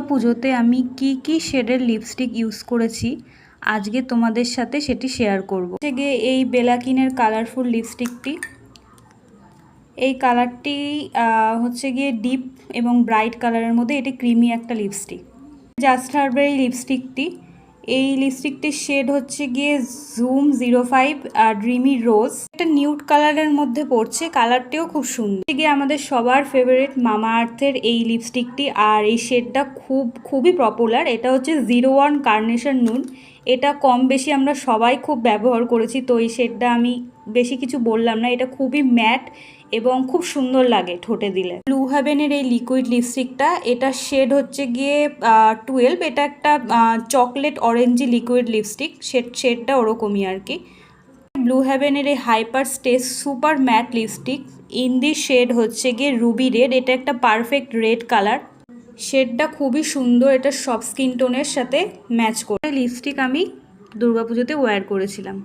পুজোতে আমি কি শেডের লিপস্টিক ইউজ করেছি আজকে তোমাদের সাথে সেটি শেয়ার করব। গিয়ে এই বেলাকিনের কালারফুল লিপস্টিকটি, এই কালারটি হচ্ছে গিয়ে ডিপ এবং ব্রাইট কালারের মধ্যে, এটি ক্রিমি একটা লিপস্টিক। জাস্ট হার্বের এই লিপস্টিকটি, এই লিপস্টিকটির শেড হচ্ছে গিয়ে জুম 05 ড্রিমি রোজ। একটা নিউড কালারের মধ্যে পড়ছে, কালারটিও খুব সুন্দর। গিয়ে আমাদের সবার ফেভারিট মামা আর্থের এই লিপস্টিকটি, আর এই শেডটা খুবই পপুলার। এটা হচ্ছে 01 কার্নেশন নুড। এটা কম বেশি আমরা সবাই খুব ব্যবহার করেছি, তো এই শেডটা আমি বেশি কিছু বললাম না। এটা খুবই ম্যাট এবং খুব সুন্দর লাগে ঠোঁটে দিলে। ব্লু হেভেনের এই লিকুইড লিপস্টিকটা, এটা শেড হচ্ছে গিয়ে 12। এটা একটা চকলেট অরেঞ্জি লিকুইড লিপস্টিক, শেডটা ওরকমই আর কি। ব্লু হেভেনের এই hyper stage super matte lipstick, in the shade হচ্ছে গিয়ে রুবি রেড। এটা একটা পারফেক্ট রেড কালার, শেডটা খুবই সুন্দর। এটা সব স্কিন টোনের সাথে ম্যাচ করে। লিপস্টিক আমি দুর্গাপুজোতে ওয়্যার করেছিলাম।